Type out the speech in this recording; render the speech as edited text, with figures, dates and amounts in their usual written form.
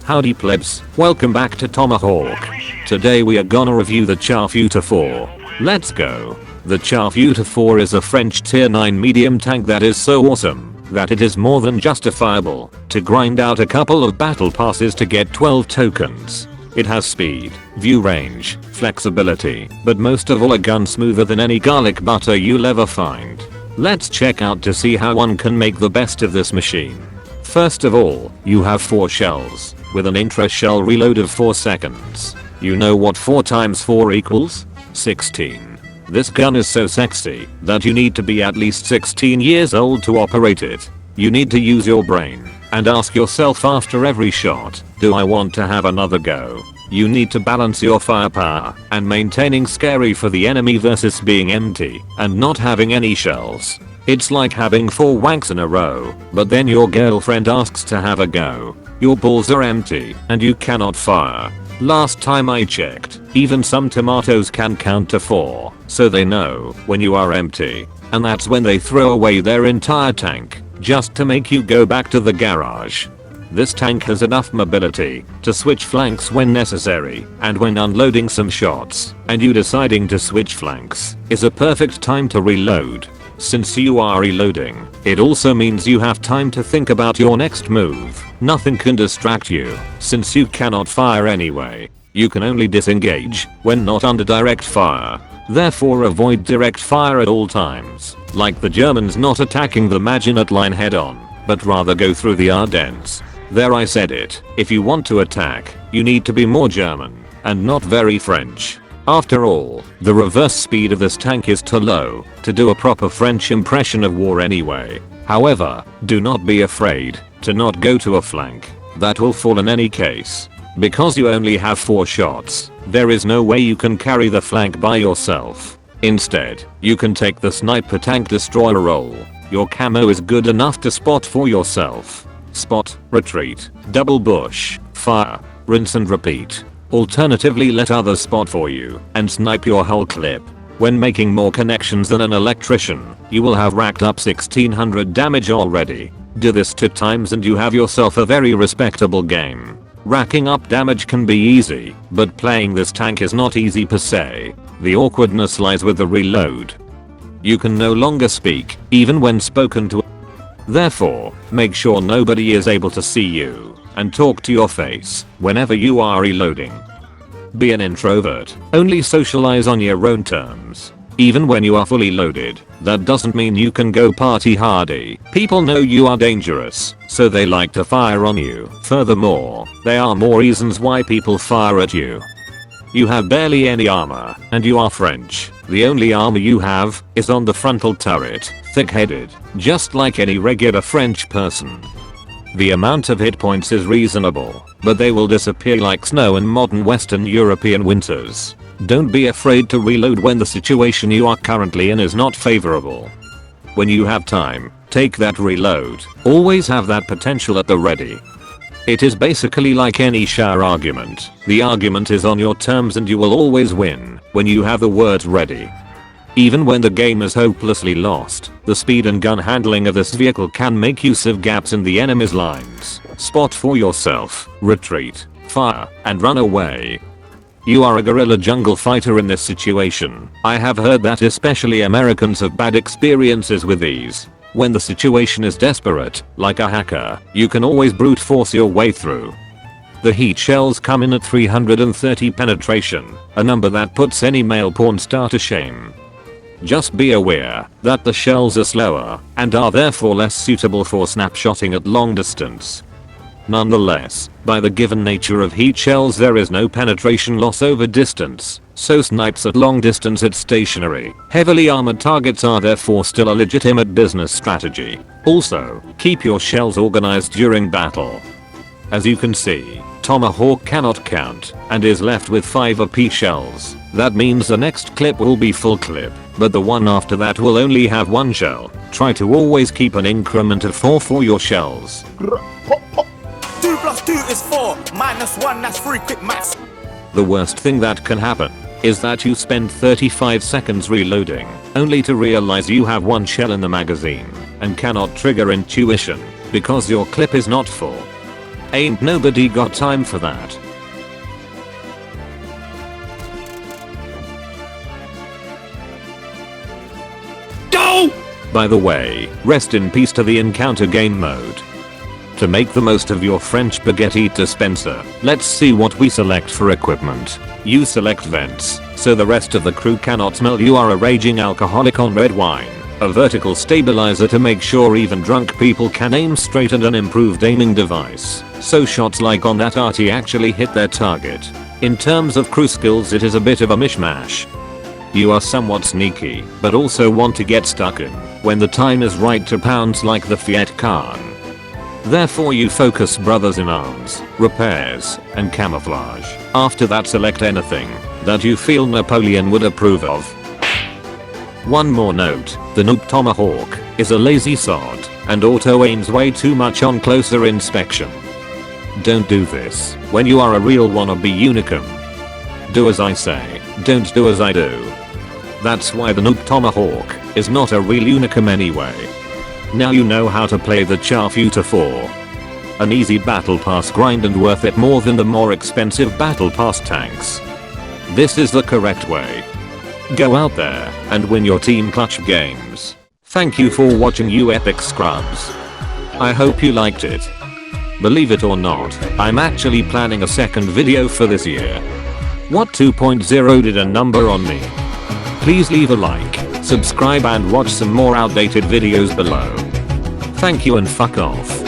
Howdy plebs, welcome back to Tomahawk. Today we are gonna review the Char Futur 4. Let's go. The Char Futur 4 is a French tier 9 medium tank that is so awesome that it is more than justifiable to grind out a couple of battle passes to get 12 tokens. It has speed, view range, flexibility, but most of all a gun smoother than any garlic butter you'll ever find. Let's check out to see how one can make the best of this machine. First of all, you have 4 shells, with an intra shell reload of 4 seconds. You know what 4 times 4 equals? 16. This gun is so sexy that you need to be at least 16 years old to operate it. You need to use your brain and ask yourself after every shot, do I want to have another go? You need to balance your firepower and maintaining scary for the enemy versus being empty and not having any shells. It's like having 4 wanks in a row, but then your girlfriend asks to have a go. Your balls are empty and you cannot fire. Last time I checked, even some tomatoes can count to 4, so they know when you are empty. And that's when they throw away their entire tank, just to make you go back to the garage. This tank has enough mobility to switch flanks when necessary, and when unloading some shots, and you deciding to switch flanks, is a perfect time to reload. Since you are reloading, it also means you have time to think about your next move. Nothing can distract you, since you cannot fire anyway. You can only disengage when not under direct fire. Therefore avoid direct fire at all times, like the Germans not attacking the Maginot Line head on, but rather go through the Ardennes. There I said it, if you want to attack, you need to be more German, and not very French. After all, the reverse speed of this tank is too low to do a proper French impression of war anyway. However, do not be afraid to not go to a flank. That will fall in any case. Because you only have 4 shots, there is no way you can carry the flank by yourself. Instead, you can take the sniper tank destroyer role. Your camo is good enough to spot for yourself. Spot, retreat, double bush, fire, rinse and repeat. Alternatively let others spot for you and snipe your whole clip. When making more connections than an electrician, you will have racked up 1600 damage already. Do this 2 times and you have yourself a very respectable game. Racking up damage can be easy, but playing this tank is not easy per se. The awkwardness lies with the reload. You can no longer speak, even when spoken to. Therefore, make sure nobody is able to see you and talk to your face whenever you are reloading. Be an introvert, only socialize on your own terms. Even when you are fully loaded, that doesn't mean you can go party hardy. People know you are dangerous, so they like to fire on you. Furthermore, there are more reasons why people fire at you. You have barely any armor, and you are French. The only armor you have is on the frontal turret, thick-headed, just like any regular French person. The amount of hit points is reasonable, but they will disappear like snow in modern Western European winters. Don't be afraid to reload when the situation you are currently in is not favorable. When you have time, take that reload. Always have that potential at the ready. It is basically like any Char argument. The argument is on your terms and you will always win when you have the words ready. Even when the game is hopelessly lost, the speed and gun handling of this vehicle can make use of gaps in the enemy's lines. Spot for yourself, retreat, fire, and run away. You are a guerrilla jungle fighter in this situation. I have heard that especially Americans have bad experiences with these. When the situation is desperate, like a hacker, you can always brute force your way through. The heat shells come in at 330 penetration, a number that puts any male porn star to shame. Just be aware that the shells are slower and are therefore less suitable for snapshotting at long distance. Nonetheless, by the given nature of heat shells there is no penetration loss over distance, so snipes at long distance at stationary, heavily armored targets are therefore still a legitimate business strategy. Also, keep your shells organized during battle. As you can see, Tomahawk cannot count and is left with 5 AP shells. That means the next clip will be full clip, but the one after that will only have 1 shell. Try to always keep an increment of 4 for your shells. 2 + 2 is 4, -1 that's 3 quick maths. The worst thing that can happen is that you spend 35 seconds reloading, only to realize you have one shell in the magazine, and cannot trigger intuition, because your clip is not full. Ain't nobody got time for that. Go! By the way, rest in peace to the encounter game mode. To make the most of your French spaghetti dispenser, let's see what we select for equipment. You select vents, so the rest of the crew cannot smell you are a raging alcoholic on red wine. A vertical stabilizer to make sure even drunk people can aim straight, and an improved aiming device, so shots like on that arty actually hit their target. In terms of crew skills, it is a bit of a mishmash. You are somewhat sneaky, but also want to get stuck in when the time is right to pounce like the Fiat Khan. Therefore you focus brothers in arms, repairs, and camouflage. After that, select anything that you feel Napoleon would approve of. One more note, the Noob Tomahawk is a lazy sod and auto aims way too much on closer inspection. Don't do this when you are a real wannabe Unicum. Do as I say, don't do as I do. That's why the Noob Tomahawk is not a real Unicum anyway. Now you know how to play the Char Futur 4. An easy battle pass grind and worth it more than the more expensive battle pass tanks. This is the correct way. Go out there and win your team clutch games. Thank you for watching, you epic scrubs. I hope you liked it. Believe it or not, I'm actually planning a second video for this year. What 2.0 did a number on me? Please leave a like, subscribe, and watch some more outdated videos below. Thank you and fuck off.